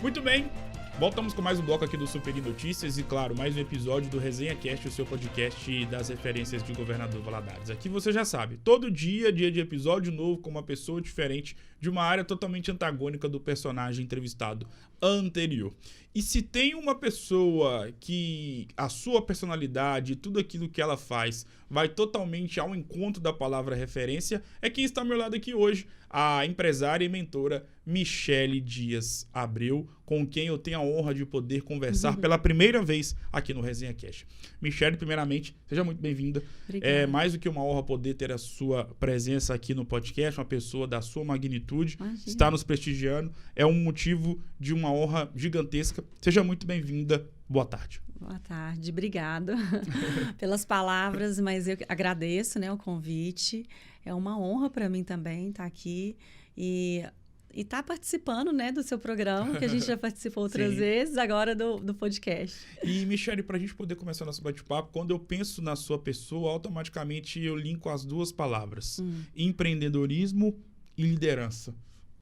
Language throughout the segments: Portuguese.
Muito bem, voltamos com mais um bloco aqui do Super Notícias e, claro, mais um episódio do Resenha Cast, o seu podcast das referências de Governador Valadares. Aqui você já sabe, todo dia de episódio novo com uma pessoa diferente de uma área totalmente antagônica do personagem entrevistado anterior. E se tem uma pessoa que a sua personalidade, tudo aquilo que ela faz, vai totalmente ao encontro da palavra referência, é quem está ao meu lado aqui hoje, a empresária e mentora Michele Dias Abreu, com quem eu tenho a honra de poder conversar pela primeira vez aqui no Resenha Cast. Michele, primeiramente, seja muito bem-vinda. É mais do que uma honra poder ter a sua presença aqui no podcast, uma pessoa da sua magnitude, está nos prestigiando, é um motivo de uma honra gigantesca. Seja muito bem-vinda. Boa tarde. Boa tarde, obrigada pelas palavras, mas eu agradeço, né, o convite. É uma honra para mim também estar aqui e estar participando, né, do seu programa, que a gente já participou outras vezes, agora do podcast. E, Michele, para a gente poder começar nosso bate-papo, quando eu penso na sua pessoa, automaticamente eu linko as duas palavras, empreendedorismo e liderança.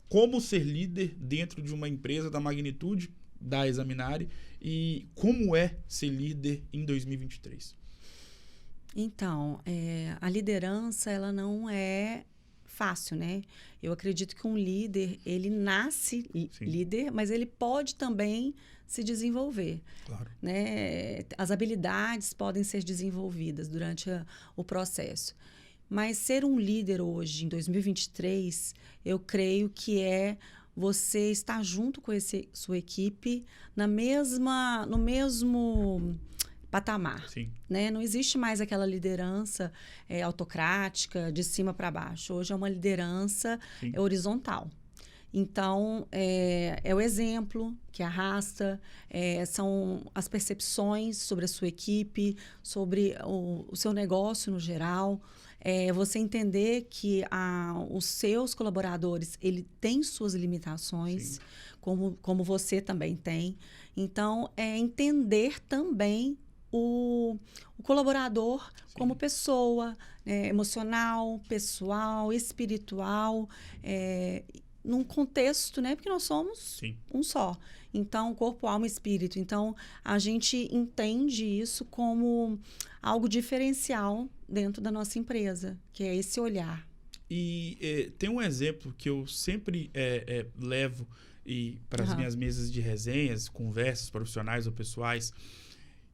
Como ser líder dentro de uma empresa da magnitude da Examinare e como é ser líder em 2023? Então, a liderança, ela não é fácil, né? Eu acredito que um líder, ele nasce líder, mas ele pode também se desenvolver. Claro. Né? As habilidades podem ser desenvolvidas durante o processo. Mas ser um líder hoje, em 2023, eu creio que é você estar junto com sua equipe no mesmo patamar. Sim. Né? Não existe mais aquela liderança autocrática, de cima para baixo. Hoje é uma liderança horizontal. Então, é o exemplo que arrasta, são as percepções sobre a sua equipe, sobre o seu negócio no geral. Você entender que os seus colaboradores, ele tem suas limitações, como você também tem. Então, entender também o colaborador como pessoa, emocional, pessoal, espiritual, num contexto, né? Porque nós somos um só. Então, corpo, alma e espírito. Então, a gente entende isso como algo diferencial dentro da nossa empresa, que é esse olhar. E tem um exemplo que eu sempre levo para as minhas mesas de resenhas, conversas profissionais ou pessoais.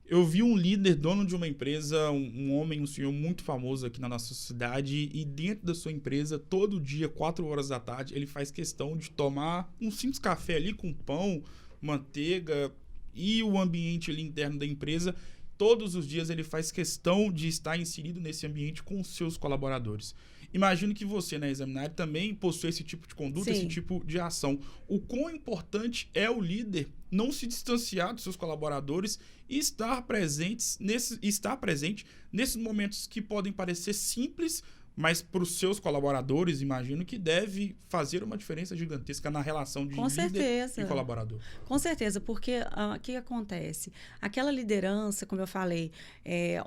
Eu vi um líder, dono de uma empresa, um homem, um senhor muito famoso aqui na nossa cidade, e dentro da sua empresa, todo dia, 4 horas da tarde, ele faz questão de tomar um simples café ali com pão, manteiga e o ambiente ali interno da empresa. Todos os dias ele faz questão de estar inserido nesse ambiente com os seus colaboradores. Imagino que você, na Examinare, também possui esse tipo de conduta, esse tipo de ação. O quão importante é o líder não se distanciar dos seus colaboradores e estar presente nesses momentos que podem parecer simples, mas para os seus colaboradores, imagino que deve fazer uma diferença gigantesca na relação de líder e colaborador. Com certeza, porque o que acontece? Aquela liderança, como eu falei,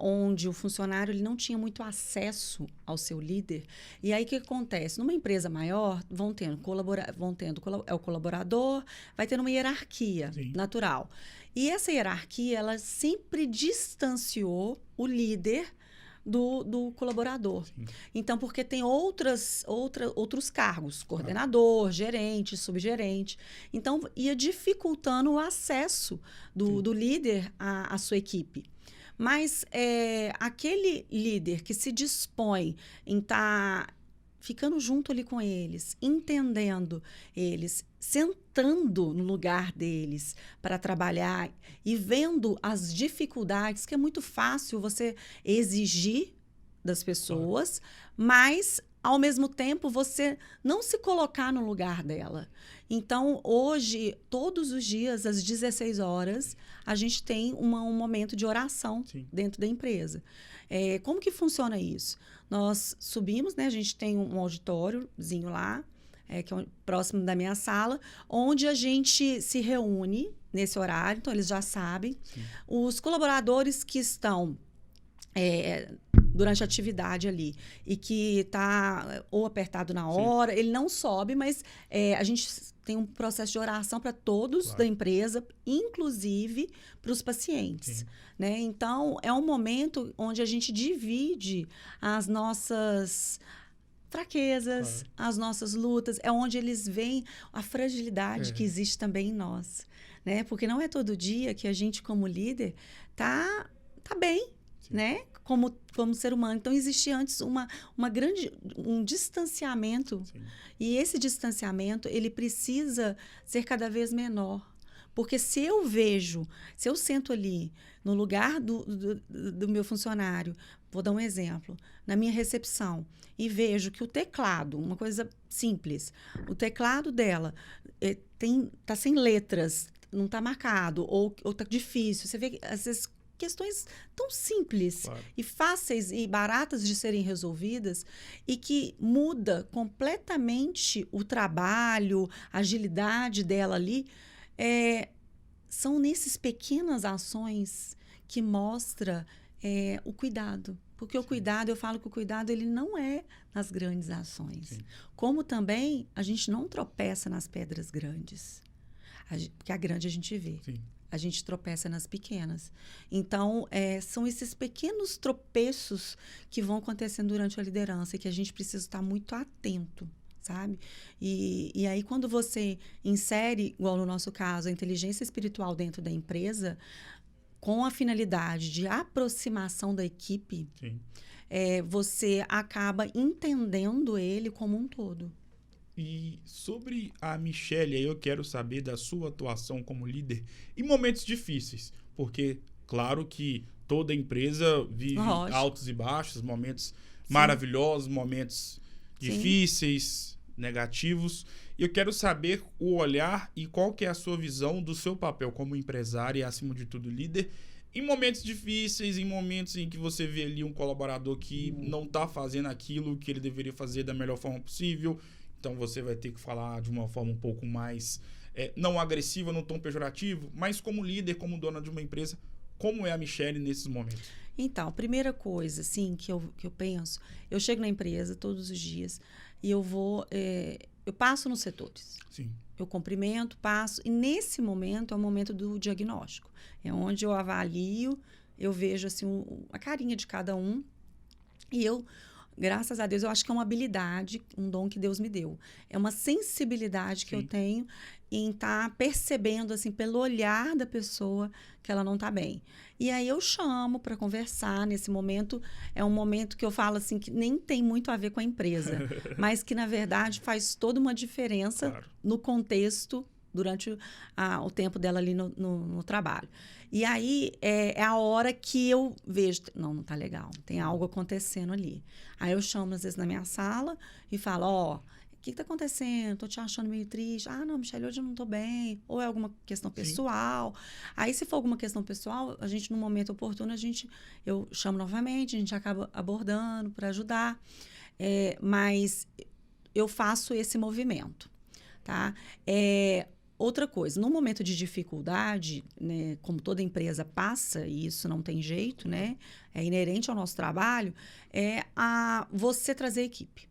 onde o funcionário ele não tinha muito acesso ao seu líder, e aí o que acontece? Numa empresa maior, o colaborador, vai ter uma hierarquia natural. E essa hierarquia, ela sempre distanciou o líder do colaborador. Então, porque tem outros cargos, coordenador, gerente, subgerente. Então, ia dificultando o acesso do líder à sua equipe. Mas aquele líder que se dispõe em estar ficando junto ali com eles, entendendo eles, sentando no lugar deles para trabalhar e vendo as dificuldades, que é muito fácil você exigir das pessoas, mas, ao mesmo tempo, você não se colocar no lugar dela. Então, hoje, todos os dias, às 16 horas, a gente tem um momento de oração dentro da empresa. Como que funciona isso? Nós subimos, né? A gente tem um auditóriozinho lá, que é próximo da minha sala, onde a gente se reúne nesse horário, então eles já sabem. Os colaboradores que estão durante a atividade ali e que está ou apertado na hora, ele não sobe, mas a gente tem um processo de oração para todos da empresa, inclusive para os pacientes. Né? Então, é um momento onde a gente divide as nossas fraquezas, as nossas lutas, é onde eles veem a fragilidade que existe também em nós. Né? Porque não é todo dia que a gente, como líder, tá bem, né? Como ser humano. Então, existe antes um distanciamento. Sim. E esse distanciamento, ele precisa ser cada vez menor. Porque se eu sento ali no lugar do meu funcionário, vou dar um exemplo, na minha recepção, e vejo que o teclado, uma coisa simples, o teclado dela tá sem letras, não está marcado, ou está difícil. Você vê, às vezes, questões tão simples e fáceis e baratas de serem resolvidas e que muda completamente o trabalho, a agilidade dela ali. São nessas pequenas ações que mostra o cuidado. Porque o cuidado, eu falo que o cuidado ele não é nas grandes ações. Sim. Como também a gente não tropeça nas pedras grandes. Porque a grande a gente vê. Sim. A gente tropeça nas pequenas. Então, são esses pequenos tropeços que vão acontecendo durante a liderança e que a gente precisa estar muito atento, sabe? E aí, quando você insere, igual no nosso caso, a inteligência espiritual dentro da empresa, com a finalidade de aproximação da equipe, você acaba entendendo ele como um todo. E sobre a Michele, eu quero saber da sua atuação como líder em momentos difíceis, porque, claro que toda empresa vive altos e baixos, momentos maravilhosos, momentos difíceis, negativos. E eu quero saber o olhar e qual que é a sua visão do seu papel como empresária e, acima de tudo, líder, em momentos difíceis, em momentos em que você vê ali um colaborador que não está fazendo aquilo que ele deveria fazer da melhor forma possível. Então, você vai ter que falar de uma forma um pouco mais, não agressiva, não tão pejorativo, mas como líder, como dona de uma empresa, como é a Michele nesses momentos? Então, a primeira coisa, assim, que eu penso, eu chego na empresa todos os dias e eu passo nos setores. Sim. Eu cumprimento, passo, e nesse momento é o momento do diagnóstico. É onde eu avalio, eu vejo, assim, a carinha de cada um e graças a Deus, eu acho que é uma habilidade, um dom que Deus me deu. É uma sensibilidade que eu tenho em estar percebendo, assim, pelo olhar da pessoa que ela não está bem. E aí eu chamo para conversar. Nesse momento, é um momento que eu falo, assim, que nem tem muito a ver com a empresa, mas que, na verdade, faz toda uma diferença no contexto durante o tempo dela ali no trabalho. E aí, é a hora que eu vejo, não tá legal, tem algo acontecendo ali. Aí eu chamo, às vezes, na minha sala e falo, o que tá acontecendo? Tô te achando meio triste. Ah, não, Michele, hoje eu não tô bem. Ou é alguma questão pessoal. Aí, se for alguma questão pessoal, a gente, no momento oportuno, eu chamo novamente, a gente acaba abordando para ajudar. Mas eu faço esse movimento, tá? Outra coisa, no momento de dificuldade, né, como toda empresa passa, e isso não tem jeito, né, é inerente ao nosso trabalho, você trazer equipe.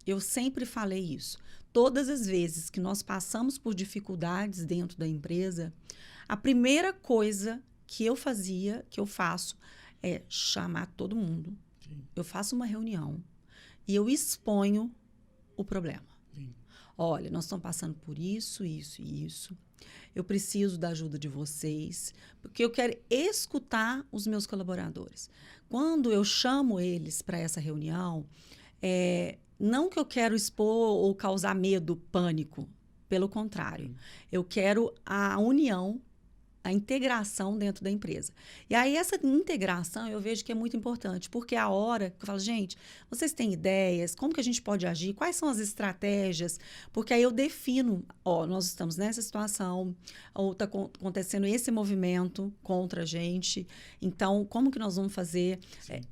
Eu sempre falei isso. Todas as vezes que nós passamos por dificuldades dentro da empresa, a primeira coisa que eu faço, é chamar todo mundo. Sim. Eu faço uma reunião e eu exponho o problema. Sim. Olha, nós estamos passando por isso, isso e isso. Eu preciso da ajuda de vocês, porque eu quero escutar os meus colaboradores. Quando eu chamo eles para essa reunião, não que eu quero expor ou causar medo, pânico. Pelo contrário, eu quero a união, a integração dentro da empresa. E aí, essa integração eu vejo que é muito importante, porque é a hora que eu falo, gente, vocês têm ideias? Como que a gente pode agir? Quais são as estratégias? Porque aí eu defino, nós estamos nessa situação, ou está acontecendo esse movimento contra a gente, então, como que nós vamos fazer?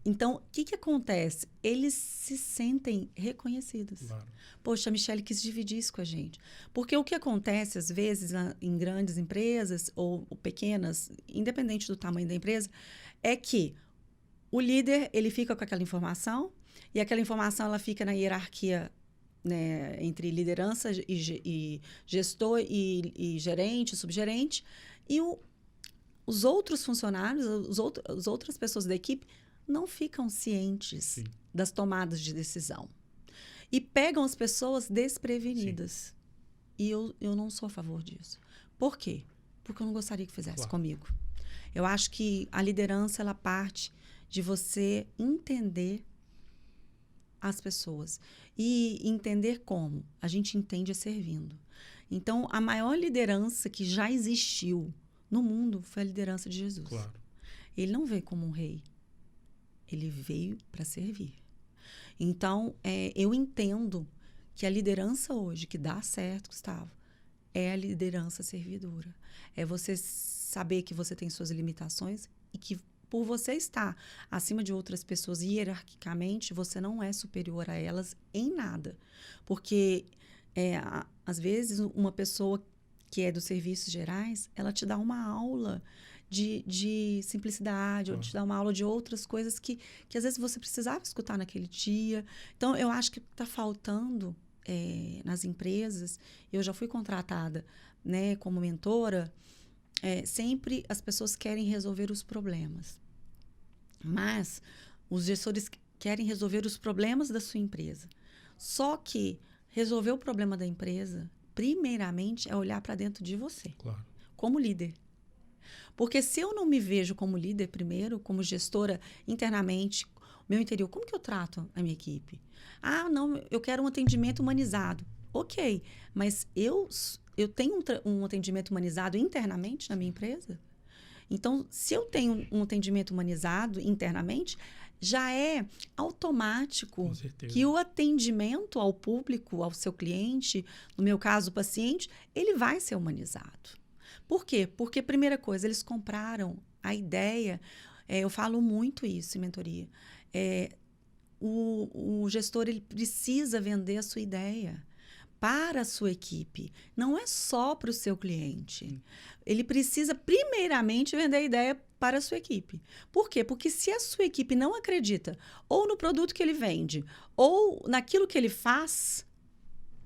Então, o que acontece? Eles se sentem reconhecidos. Claro. Poxa, a Michele quis dividir isso com a gente. Porque o que acontece, às vezes, em grandes empresas ou pequenas, independente do tamanho da empresa, é que o líder, ele fica com aquela informação, e aquela informação ela fica na hierarquia, né, entre liderança e gestor e gerente, subgerente, e os outros funcionários, as outras pessoas da equipe não ficam cientes Sim. das tomadas de decisão. E pegam as pessoas desprevenidas. Sim. E eu não sou a favor disso. Por quê? Porque eu não gostaria que fizesse comigo. Eu acho que a liderança, ela parte de você entender as pessoas. E entender como. A gente entende servindo. Então, a maior liderança que já existiu no mundo foi a liderança de Jesus. Claro. Ele não veio como um rei. Ele veio para servir. Então, eu entendo que a liderança hoje, que dá certo, Gustavo, é a liderança servidora. É você saber que você tem suas limitações e que, por você estar acima de outras pessoas hierarquicamente, você não é superior a elas em nada. Porque, às vezes, uma pessoa que é dos serviços gerais, ela te dá uma aula de simplicidade, ou te dá uma aula de outras coisas que às vezes você precisava escutar naquele dia. Então, eu acho que está faltando nas empresas. Eu já fui contratada, né, como mentora. Sempre as pessoas querem resolver os problemas. Mas os gestores querem resolver os problemas da sua empresa. Só que resolver o problema da empresa, primeiramente, é olhar para dentro de você. Claro. Como líder. Porque se eu não me vejo como líder primeiro, como gestora internamente, meu interior, como que eu trato a minha equipe? Ah, não, eu quero um atendimento humanizado. Ok, mas eu tenho um atendimento humanizado internamente na minha empresa? Então, se eu tenho um atendimento humanizado internamente, já é automático que o atendimento ao público, ao seu cliente, no meu caso, o paciente, ele vai ser humanizado. Por quê? Porque, primeira coisa, eles compraram a ideia, eu falo muito isso em mentoria, o gestor ele precisa vender a sua ideia para a sua equipe, não é só para o seu cliente. Ele precisa, primeiramente, vender a ideia para a sua equipe. Por quê? Porque se a sua equipe não acredita ou no produto que ele vende ou naquilo que ele faz,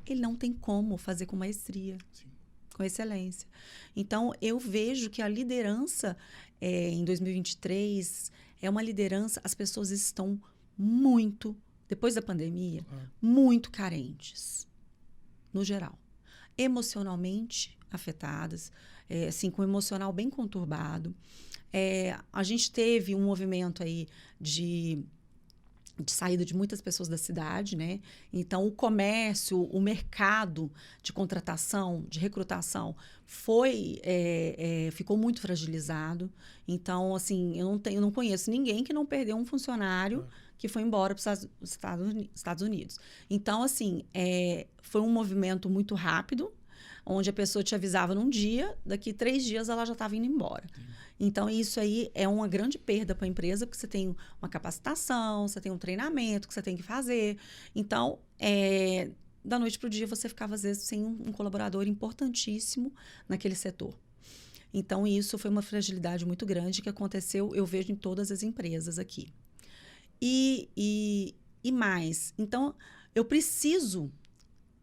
ele não tem como fazer com maestria. Sim. Com excelência. Então, eu vejo que a liderança em 2023 é uma liderança, as pessoas estão muito, depois da pandemia, muito carentes, no geral. Emocionalmente afetadas, assim, com o emocional bem conturbado. A gente teve um movimento aí de saída de muitas pessoas da cidade, né? Então, o comércio, o mercado de contratação, de recrutação, ficou muito fragilizado. Então, assim, eu não conheço ninguém que não perdeu um funcionário que foi embora para os Estados Unidos. Então, assim, foi um movimento muito rápido, onde a pessoa te avisava num dia, daqui 3 dias ela já estava indo embora. Então, isso aí é uma grande perda para a empresa, porque você tem uma capacitação, você tem um treinamento que você tem que fazer. Então, da noite para o dia, você ficava, às vezes, sem um colaborador importantíssimo naquele setor. Então, isso foi uma fragilidade muito grande que aconteceu, eu vejo em todas as empresas aqui. E mais, então, eu preciso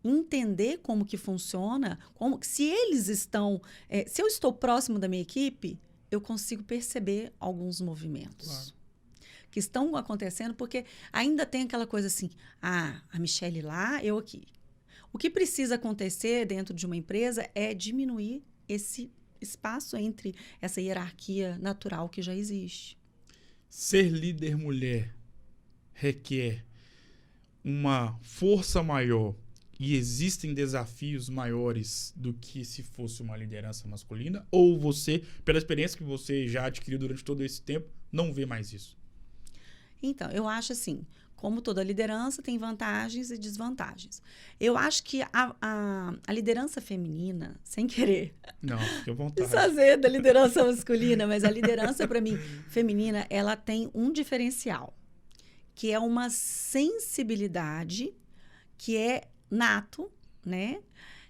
entender como que funciona, se eles estão... se eu estou próximo da minha equipe, eu consigo perceber alguns movimentos que estão acontecendo, porque ainda tem aquela coisa assim, a Michele lá, eu aqui. O que precisa acontecer dentro de uma empresa é diminuir esse espaço entre essa hierarquia natural que já existe. Ser líder mulher requer uma força maior e existem desafios maiores do que se fosse uma liderança masculina? Ou você, pela experiência que você já adquiriu durante todo esse tempo, não vê mais isso? Então, eu acho assim, como toda liderança, tem vantagens e desvantagens. Eu acho que a liderança feminina, sem querer... Não, fique à vontade. Desfazer da liderança masculina, mas a liderança, para mim, feminina, ela tem um diferencial, que é uma sensibilidade que é nato, né?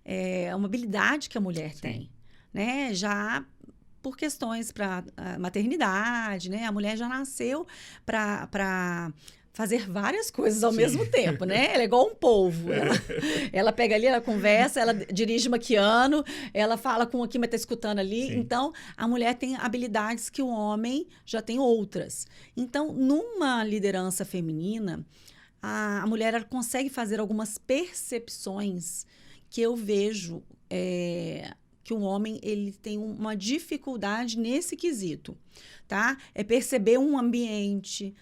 É uma habilidade que a mulher tem, né? Já por questões para maternidade, né? A mulher já nasceu para fazer várias coisas ao mesmo tempo, né? Ela é igual um polvo. Ela pega ali, ela conversa, ela dirige maquiando, ela fala com aqui, mas está escutando ali. Sim. Então, a mulher tem habilidades que o homem já tem outras. Então, numa liderança feminina, a mulher ela consegue fazer algumas percepções que eu vejo que o homem ele tem uma dificuldade nesse quesito, tá? É perceber um ambiente,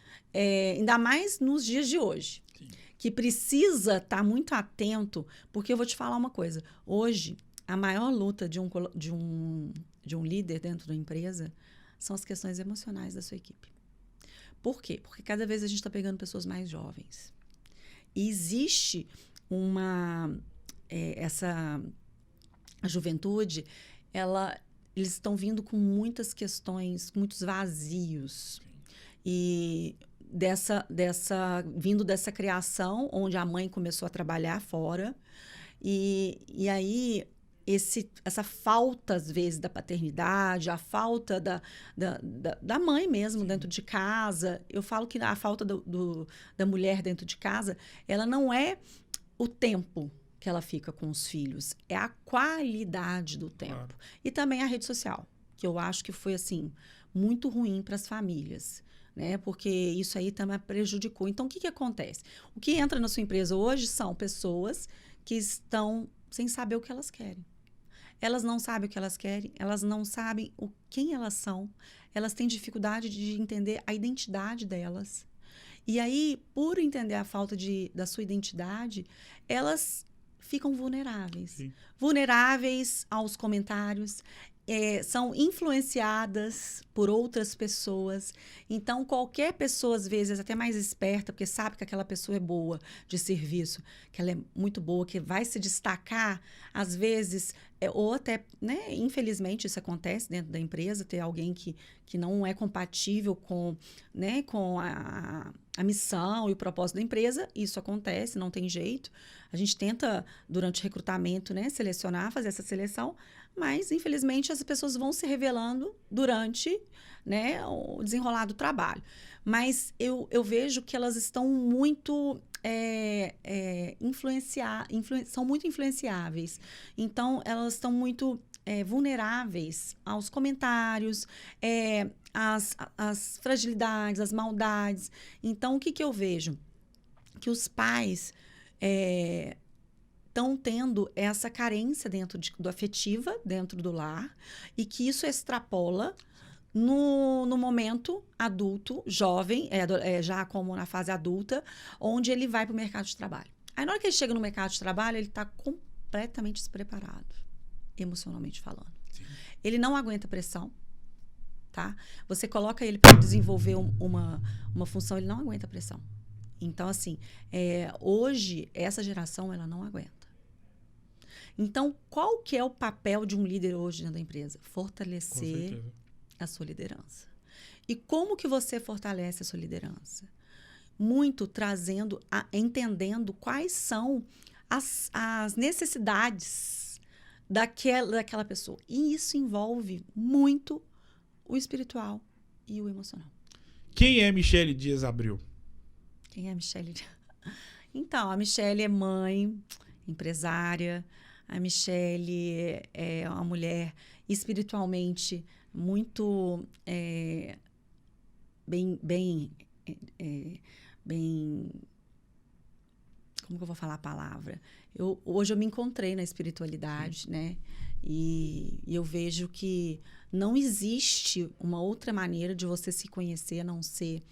ainda mais nos dias de hoje, sim, que precisa estar muito atento, porque eu vou te falar uma coisa. Hoje, a maior luta de um líder dentro da empresa são as questões emocionais da sua equipe. Por quê? Porque cada vez a gente está pegando pessoas mais jovens. E existe a juventude, eles estão vindo com muitas questões, muitos vazios. E vindo dessa criação, onde a mãe começou a trabalhar fora. E aí, essa falta, às vezes, da paternidade, a falta da mãe mesmo, sim, dentro de casa. Eu falo que a falta da mulher dentro de casa, ela não é o tempo que ela fica com os filhos, é a qualidade do tempo. Claro. E também a rede social, que eu acho que foi, assim, muito ruim para as famílias, né? Porque isso aí também prejudicou. Então, o que acontece? O que entra na sua empresa hoje são pessoas que estão sem saber o que elas querem. Elas não sabem o que elas querem, elas não sabem quem elas são, elas têm dificuldade de entender a identidade delas. E aí, por entender a falta da sua identidade, elas ficam vulneráveis. Sim. Vulneráveis aos comentários, são influenciadas por outras pessoas. Então, qualquer pessoa, às vezes, até mais esperta, porque sabe que aquela pessoa é boa de serviço, que ela é muito boa, que vai se destacar, às vezes, ou até, né, infelizmente, isso acontece dentro da empresa, ter alguém que não é compatível com, né, com a missão e o propósito da empresa. Isso acontece, não tem jeito. A gente tenta, durante o recrutamento, né, fazer essa seleção, mas, infelizmente, as pessoas vão se revelando durante, né, o desenrolar do trabalho. Mas eu vejo que elas estão muito são muito influenciáveis. Então, elas estão muito vulneráveis aos comentários, às fragilidades, às maldades. Então, o que eu vejo? Que os pais estão tendo essa carência do afetiva, dentro do lar, e que isso extrapola no momento adulto, jovem, já como na fase adulta, onde ele vai para o mercado de trabalho. Aí, na hora que ele chega no mercado de trabalho, ele está completamente despreparado, emocionalmente falando. Sim. Ele não aguenta pressão, tá? Você coloca ele para desenvolver uma função, ele não aguenta pressão. Então, assim, hoje, essa geração, ela não aguenta. Então, qual que é o papel de um líder hoje dentro da empresa? Fortalecer a sua liderança. E como que você fortalece a sua liderança? Muito entendendo quais são as necessidades daquela pessoa. E isso envolve muito o espiritual e o emocional. Quem é Michele Dias Abreu? Quem é a Michele? Então, a Michele é mãe, empresária. A Michele é uma mulher espiritualmente muito bem... Como que eu vou falar a palavra? Hoje eu me encontrei na espiritualidade, sim, né? E eu vejo que não existe uma outra maneira de você se conhecer, a não ser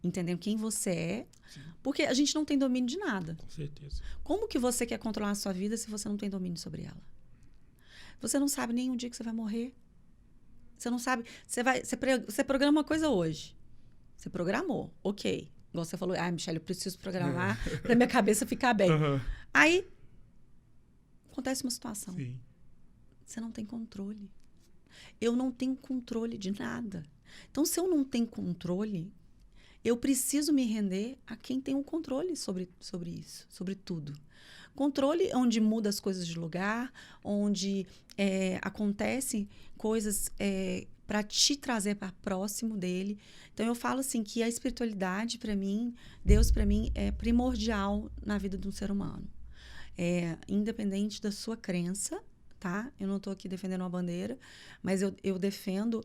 entendendo quem você é, sim, porque a gente não tem domínio de nada. Com certeza. Como que você quer controlar a sua vida se você não tem domínio sobre ela? Você não sabe nem o dia que você vai morrer. Você não sabe... Você programa uma coisa hoje. Você programou, ok. Igual você falou, Michele, eu preciso programar para minha cabeça ficar bem. Uhum. Aí, acontece uma situação. Sim. Você não tem controle. Eu não tenho controle de nada. Então, se eu não tenho controle, eu preciso me render a quem tem o controle sobre isso, sobre tudo. Controle onde muda as coisas de lugar, onde acontecem coisas para te trazer para próximo dele. Então, eu falo assim que a espiritualidade, para mim, Deus, para mim, é primordial na vida de um ser humano. Independente da sua crença, tá? Eu não estou aqui defendendo uma bandeira, mas eu defendo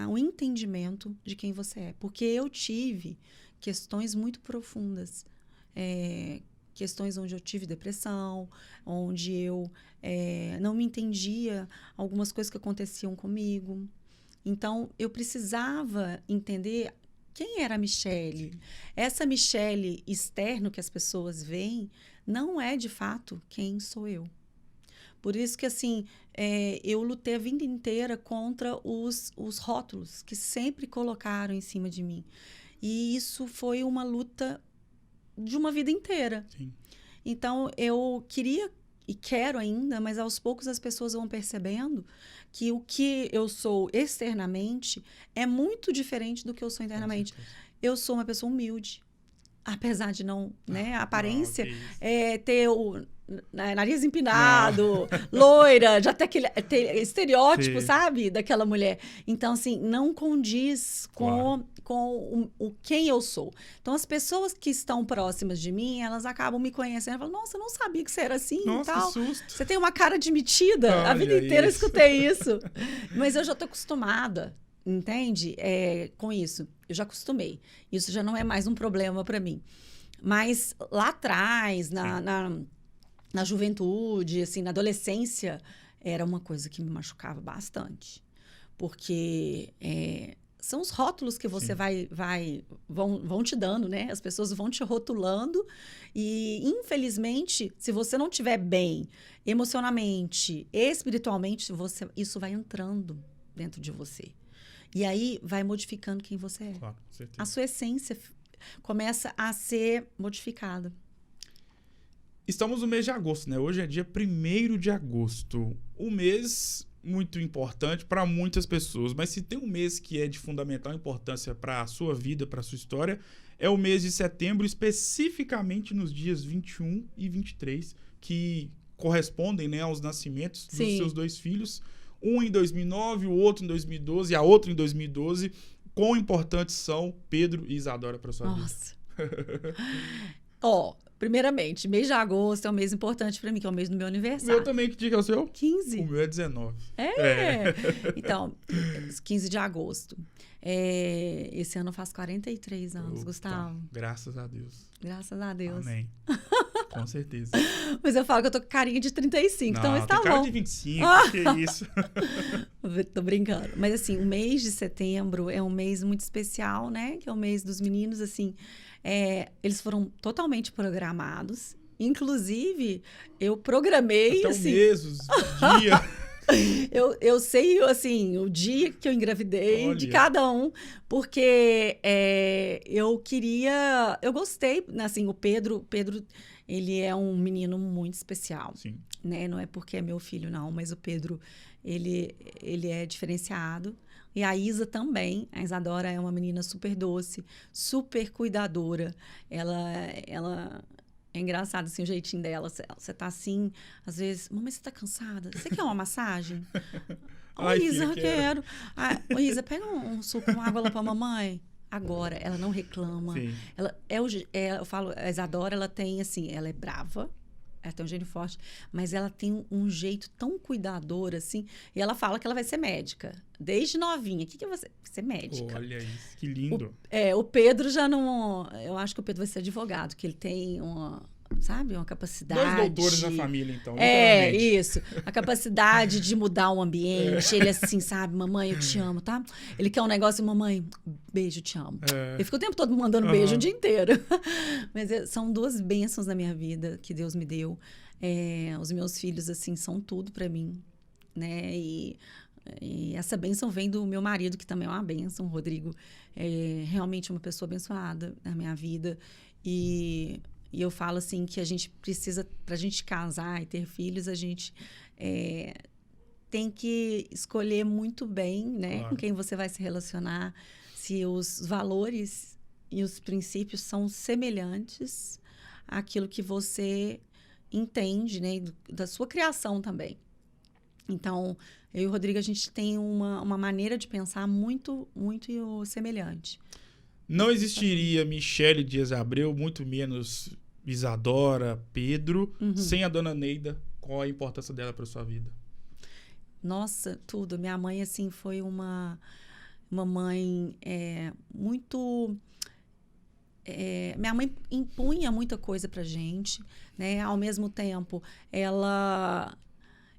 o entendimento de quem você é. Porque eu tive questões muito profundas, questões onde eu tive depressão, onde eu não me entendia algumas coisas que aconteciam comigo. Então, eu precisava entender quem era a Michele. Essa Michele externa que as pessoas veem não é, de fato, quem sou eu. Por isso que, assim, eu lutei a vida inteira contra os rótulos que sempre colocaram em cima de mim. E isso foi uma luta de uma vida inteira. Sim. Então, eu queria e quero ainda, mas aos poucos as pessoas vão percebendo que o que eu sou externamente é muito diferente do que eu sou internamente. Eu sou uma pessoa humilde, apesar de não, né, a aparência ter o nariz empinado, loira, já ter estereótipo, sabe, daquela mulher. Então, assim, não condiz com quem eu sou. Então, as pessoas que estão próximas de mim, elas acabam me conhecendo e falam, nossa, eu não sabia que você era assim e tal. Que susto. Você tem uma cara de metida. A vida inteira eu escutei isso. Mas eu já estou acostumada, entende? Com isso. Eu já acostumei. Isso já não é mais um problema para mim. Mas lá atrás, na juventude, assim, na adolescência, era uma coisa que me machucava bastante. Porque são os rótulos que você vão te dando, né? As pessoas vão te rotulando e, infelizmente, se você não estiver bem emocionalmente, espiritualmente, isso vai entrando dentro de você. E aí vai modificando quem você é. Claro, com certeza. A sua essência começa a ser modificada. Estamos no mês de agosto, né? Hoje é dia 1º de agosto. Um mês muito importante para muitas pessoas, mas se tem um mês que é de fundamental importância para a sua vida, para a sua história, é o mês de setembro, especificamente nos dias 21 e 23, que correspondem, né, aos nascimentos dos seus 2 filhos. Um em 2009, o outro em 2012 e a outra em 2012. Quão importantes são Pedro e Isadora para sua vida? Nossa! Primeiramente, mês de agosto é um mês importante para mim, que é o mês do meu aniversário. O meu também, que dia que é o seu? 15. O meu é 19. Então, 15 de agosto. Esse ano eu faço 43 anos, Gustavo. Graças a Deus. Graças a Deus. Amém. Com certeza. Mas eu falo que eu tô com carinha de 35, não, então está bom. Cara de 25, que isso. Tô brincando. Mas assim, o mês de setembro é um mês muito especial, né? Que é o mês dos meninos, assim. Eles foram totalmente programados. Inclusive, eu programei. Até assim, o mês, os dias. eu sei, assim, o dia que eu engravidei de cada um, porque eu queria... Eu gostei, assim, o Pedro, ele é um menino muito especial. Sim. Né? Não é porque é meu filho, não, mas o Pedro, ele é diferenciado. E a Isa também. A Isadora é uma menina super doce, super cuidadora. Ela é engraçado, assim, o jeitinho dela. Você tá assim, às vezes... Mamãe, você tá cansada? Você quer uma massagem? Ai, Isa, filha, eu quero. Isa, pega um suco com água lá pra mamãe. Agora, ela não reclama. Sim. Eu falo, a Isadora, ela tem, assim, ela é brava. Ela tem um gênio forte, mas ela tem um jeito tão cuidador, assim. E ela fala que ela vai ser médica. Desde novinha. O que é você? Ser médica. Olha isso, que lindo. O Pedro já não... Eu acho que o Pedro vai ser advogado, que ele tem uma capacidade... 2 doutores na família, então. Isso. A capacidade de mudar o ambiente. Ele assim, sabe? Mamãe, eu te amo, tá? Ele quer um negócio, mamãe, beijo, te amo. Ele fica o tempo todo mandando beijo o dia inteiro. Mas são 2 bênçãos na minha vida que Deus me deu. Os meus filhos, assim, são tudo pra mim, né? E essa bênção vem do meu marido, que também é uma bênção. O Rodrigo é realmente uma pessoa abençoada na minha vida. E eu falo assim que a gente precisa, pra gente casar e ter filhos, a gente tem que escolher muito bem, né? Claro. Com quem você vai se relacionar, se os valores e os princípios são semelhantes àquilo que você entende, né? Da sua criação também. Então, eu e o Rodrigo, a gente tem uma maneira de pensar muito, muito semelhante. Não existiria Michele Dias Abreu, muito menos Isadora, Pedro, sem a dona Neida. Qual a importância dela para sua vida? Nossa, tudo. Minha mãe, assim, foi uma mãe muito... minha mãe impunha muita coisa pra gente, né? Ao mesmo tempo,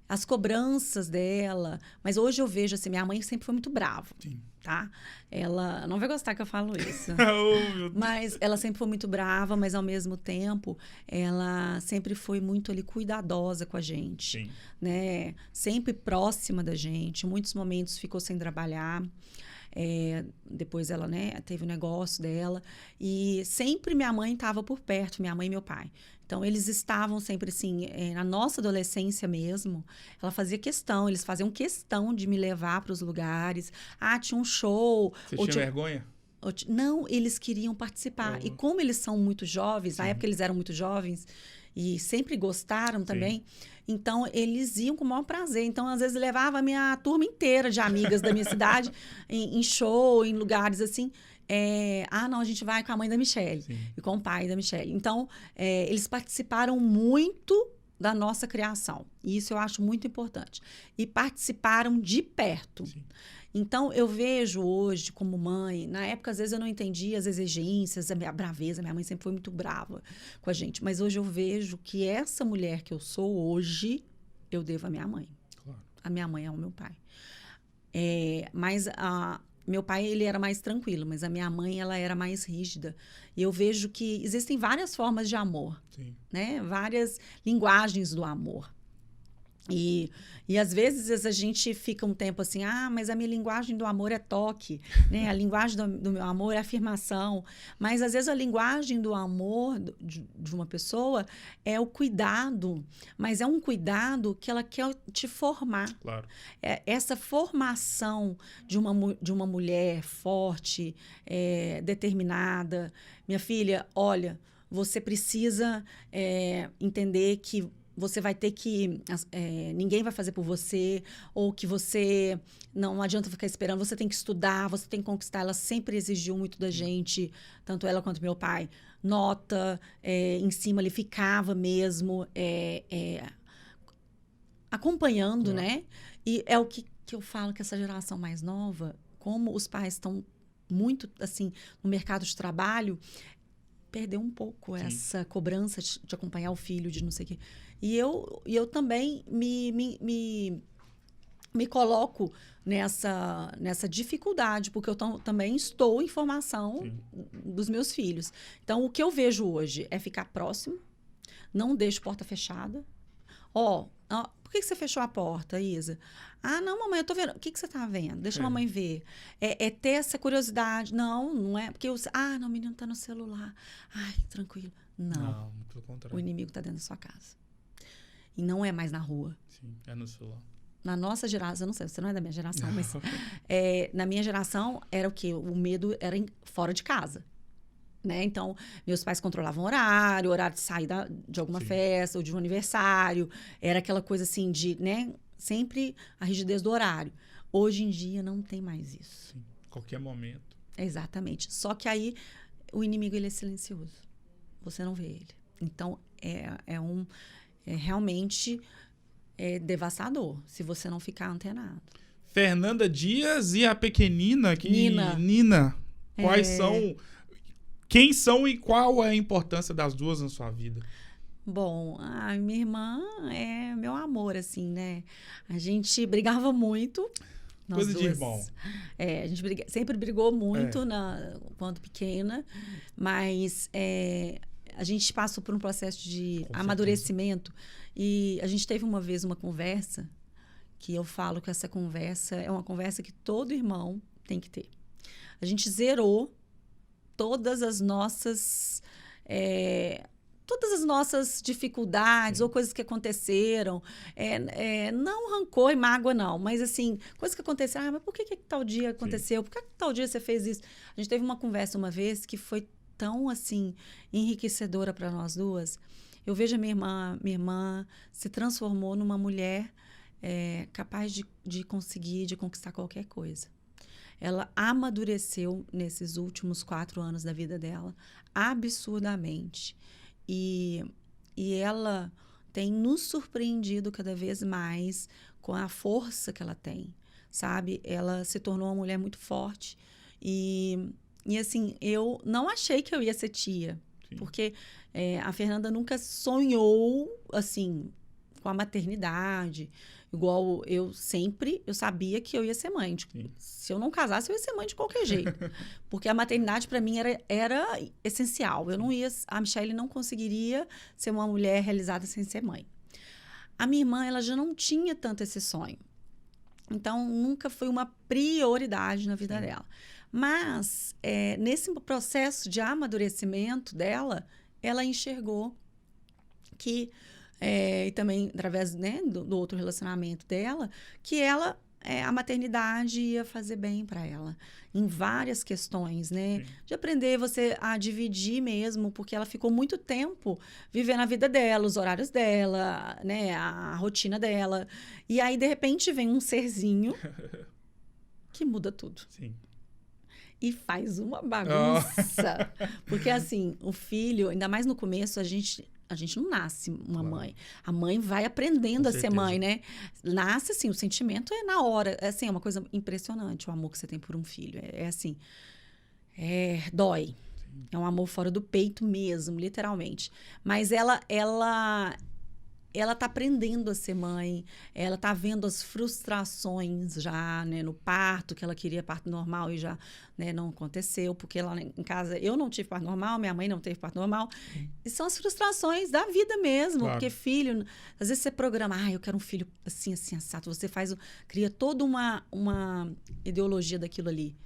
as cobranças dela... Mas hoje eu vejo, assim, minha mãe sempre foi muito brava. Sim. Tá? Ela não vai gostar que eu falo isso. Oh, mas ela sempre foi muito brava, mas ao mesmo tempo ela sempre foi muito ali cuidadosa com a gente. Sim. Né? Sempre próxima da gente. Em muitos momentos ficou sem trabalhar. Depois ela, né, teve o negócio dela. E sempre minha mãe estava por perto, minha mãe e meu pai. Então, eles estavam sempre assim, na nossa adolescência mesmo, eles faziam questão de me levar para os lugares. Ah, tinha um show. Você tinha vergonha? Não, eles queriam participar. E como eles são muito jovens, na época eles eram muito jovens, e sempre gostaram também, então eles iam com o maior prazer. Então, às vezes, levava a minha turma inteira de amigas da minha cidade em show, em lugares assim. Não, a gente vai com a mãe da Michele e com o pai da Michele. Então, eles participaram muito da nossa criação. E isso eu acho muito importante. E participaram de perto. Sim. Então, eu vejo hoje como mãe, na época, às vezes, eu não entendia as exigências, a minha braveza, minha mãe sempre foi muito brava com a gente. Mas hoje eu vejo que essa mulher que eu sou hoje, eu devo à minha mãe. Claro. A minha mãe é o meu pai. Meu pai, ele era mais tranquilo, mas a minha mãe, ela era mais rígida. E eu vejo que existem várias formas de amor, né? Várias linguagens do amor. E às vezes a gente fica um tempo assim, mas a minha linguagem do amor é toque, né? A linguagem do meu amor é afirmação. Mas às vezes a linguagem do amor de uma pessoa é o cuidado, mas é um cuidado que ela quer te formar. Claro. Essa formação de uma mulher forte, determinada. Minha filha, olha, você precisa entender que você vai ter que... ninguém vai fazer por você, ou que você... Não adianta ficar esperando, você tem que estudar, você tem que conquistar. Ela sempre exigiu muito da gente, tanto ela quanto meu pai. Nota, em cima, ele ficava mesmo acompanhando, né? E é o que eu falo, que essa geração mais nova, como os pais estão muito, assim, no mercado de trabalho, perdeu um pouco essa cobrança de acompanhar o filho, de não sei o quê. E eu também me coloco nessa dificuldade, porque eu também estou em formação dos meus filhos. Então, o que eu vejo hoje é ficar próximo, não deixo porta fechada. Por que você fechou a porta, Isa? Não, mamãe, eu tô vendo. O que você tá vendo? Deixa a mamãe ver. É ter essa curiosidade. Não é porque não, o menino tá no celular. Ai, tranquilo. Não, pelo contrário. O inimigo tá dentro da sua casa. E não é mais na rua. Sim, é no celular. Na nossa geração, eu não sei, você não é da minha geração, mas na minha geração era o quê? O medo era fora de casa. Né? Então, meus pais controlavam horário de sair de alguma festa ou de um aniversário. Era aquela coisa assim de, né? Sempre a rigidez do horário. Hoje em dia não tem mais isso. Sim, qualquer momento. Exatamente. Só que aí o inimigo, ele é silencioso. Você não vê ele. Então, realmente devastador se você não ficar antenado. Fernanda Dias e a pequenina Nina. Quais são... Quem são e qual é a importância das duas na sua vida? Bom, a minha irmã é meu amor, assim, né? A gente brigava muito. Coisa de irmão. A gente sempre brigou muito quando pequena, mas a gente passou por um processo de amadurecimento. E a gente teve uma vez uma conversa, que eu falo que essa conversa é uma conversa que todo irmão tem que ter. A gente zerou todas as nossas todas as nossas dificuldades ou coisas que aconteceram, não rancor e mágoa, não, mas assim, coisas que aconteceram, mas por que tal dia aconteceu? Por que tal dia você fez isso? A gente teve uma conversa uma vez que foi tão, assim, enriquecedora para nós duas. Eu vejo a minha irmã se transformou numa mulher capaz de conseguir, de conquistar qualquer coisa. Ela amadureceu nesses últimos 4 anos da vida dela, absurdamente. E ela tem nos surpreendido cada vez mais com a força que ela tem, sabe? Ela se tornou uma mulher muito forte. E assim, eu não achei que eu ia ser tia. Sim. Porque a Fernanda nunca sonhou, assim, com a maternidade. Igual eu sabia que eu ia ser mãe. Tipo, se eu não casasse, eu ia ser mãe de qualquer jeito. Porque a maternidade, para mim, era essencial. A Michelle não conseguiria ser uma mulher realizada sem ser mãe. A minha irmã, ela já não tinha tanto esse sonho. Então, nunca foi uma prioridade na vida dela. Mas, nesse processo de amadurecimento dela, ela enxergou que... e também através, né, do outro relacionamento dela, que a maternidade ia fazer bem para ela em várias questões, né? Sim. De aprender você a dividir mesmo, porque ela ficou muito tempo vivendo a vida dela, os horários dela, né, a rotina dela. E aí, de repente, vem um serzinho que muda tudo. Sim. E faz uma bagunça. Porque, assim, o filho, ainda mais no começo, a gente não nasce uma mãe. A mãe vai aprendendo a ser mãe, né? Nasce, assim, o sentimento é na hora. Assim, é uma coisa impressionante o amor que você tem por um filho. Assim, dói. Sim. É um amor fora do peito mesmo, literalmente. Mas ela tá aprendendo a ser mãe, ela tá vendo as frustrações já, né, no parto, que ela queria parto normal e já, né, não aconteceu, porque lá em casa eu não tive parto normal, minha mãe não teve parto normal. E são as frustrações da vida mesmo, claro. Porque filho, às vezes você programa, eu quero um filho assim, assim, assado, você cria toda uma ideologia daquilo ali.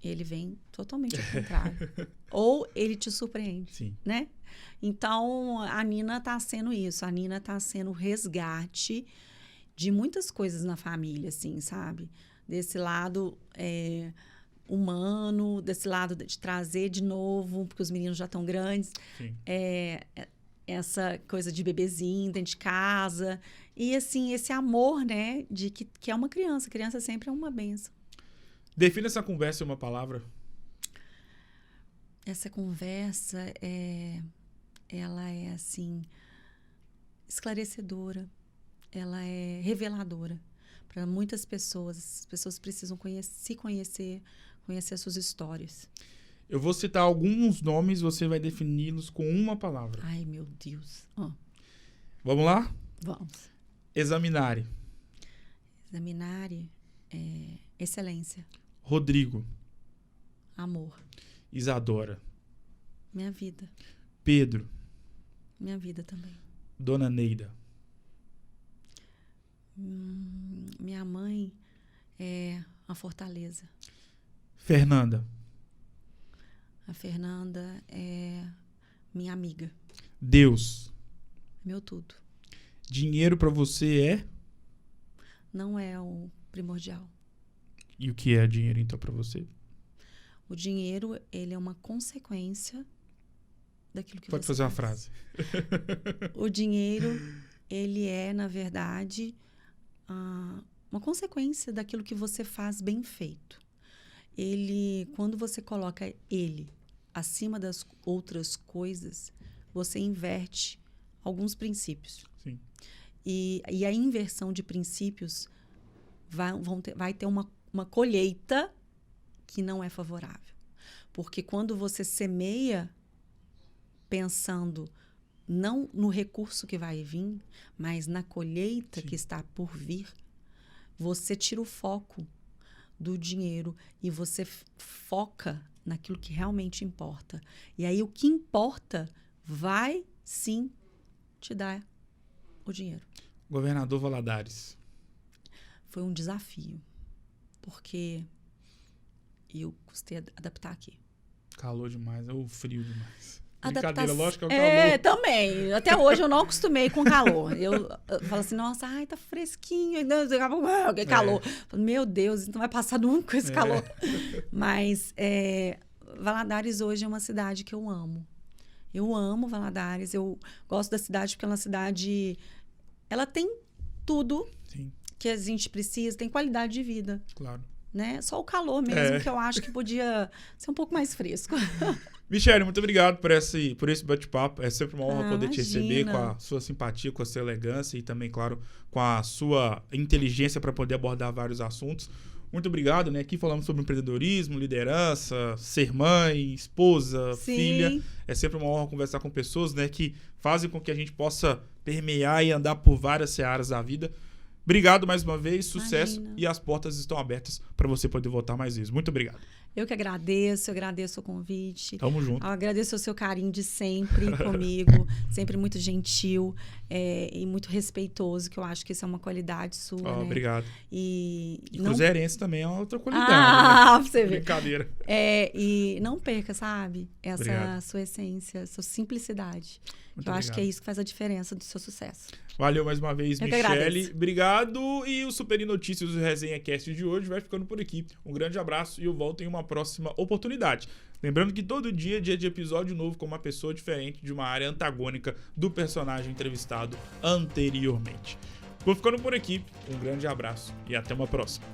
Ele vem totalmente ao contrário. Ou ele te surpreende, sim, né? Então, a Nina está sendo isso. A Nina está sendo o resgate de muitas coisas na família, assim, sabe? Desse lado humano, desse lado de trazer de novo, porque os meninos já estão grandes. Essa coisa de bebezinho dentro de casa. E, assim, esse amor, né? De que é uma criança. Criança sempre é uma bênção. Defina essa conversa em uma palavra. Essa conversa ela é, assim, esclarecedora. Ela é reveladora para muitas pessoas. As pessoas precisam se conhecer as suas histórias. Eu vou citar alguns nomes, você vai defini-los com uma palavra. Ai, meu Deus. Vamos lá? Vamos. Examinare. Examinare excelência. Rodrigo. Amor. Isadora. Minha vida. Pedro. Minha vida também. Dona Neida. Minha mãe é a fortaleza. Fernanda. A Fernanda é minha amiga. Deus. Meu tudo. Dinheiro para você não é o primordial. E o que é dinheiro, então, para você? O dinheiro, ele é uma consequência daquilo que Pode você fazer uma frase. O dinheiro, ele é, na verdade, uma consequência daquilo que você faz bem feito. Quando você coloca ele acima das outras coisas, você inverte alguns princípios. Sim. E a inversão de princípios vai ter uma colheita que não é favorável. Porque quando você semeia pensando não no recurso que vai vir, mas na colheita, sim, que está por vir, você tira o foco do dinheiro e você foca naquilo que realmente importa. E aí o que importa vai, sim, te dar o dinheiro. Governador Valadares. Foi um desafio, porque eu custei adaptar aqui. Calor demais, ou frio demais. Brincadeira, lógico que é o calor. Também. Até hoje eu não acostumei com calor. Eu falo assim, nossa, tá fresquinho. Que calor. Meu Deus, não vai passar nunca esse calor. Mas Valadares hoje é uma cidade que eu amo. Eu amo Valadares. Eu gosto da cidade porque é uma cidade... Ela tem tudo que a gente precisa. Tem qualidade de vida. Claro. Né? Só o calor mesmo, que eu acho que podia ser um pouco mais fresco. Michele, muito obrigado por esse bate-papo. É sempre uma honra poder te receber com a sua simpatia, com a sua elegância e também, claro, com a sua inteligência para poder abordar vários assuntos. Muito obrigado, né? Aqui falamos sobre empreendedorismo, liderança, ser mãe, esposa, filha. É sempre uma honra conversar com pessoas, né, que fazem com que a gente possa permear e andar por várias searas da vida. Obrigado mais uma vez, sucesso. E as portas estão abertas para você poder voltar mais vezes. Muito obrigado. Eu que agradeço o convite. Tamo junto. Eu agradeço o seu carinho de sempre comigo, sempre muito gentil e muito respeitoso, que eu acho que isso é uma qualidade sua, né? Obrigado. E cruzeirense também é uma outra qualidade. Pra você ver. Brincadeira. E não perca, sabe? Essa sua essência, sua simplicidade. Eu acho que é isso que faz a diferença do seu sucesso. Valeu mais uma vez, Michele. Obrigado. E o Super Notícias do Resenha Cast de hoje vai ficando por aqui. Um grande abraço e eu volto em uma próxima oportunidade. Lembrando que todo dia é dia de episódio novo com uma pessoa diferente de uma área antagônica do personagem entrevistado anteriormente. Vou ficando por aqui. Um grande abraço e até uma próxima.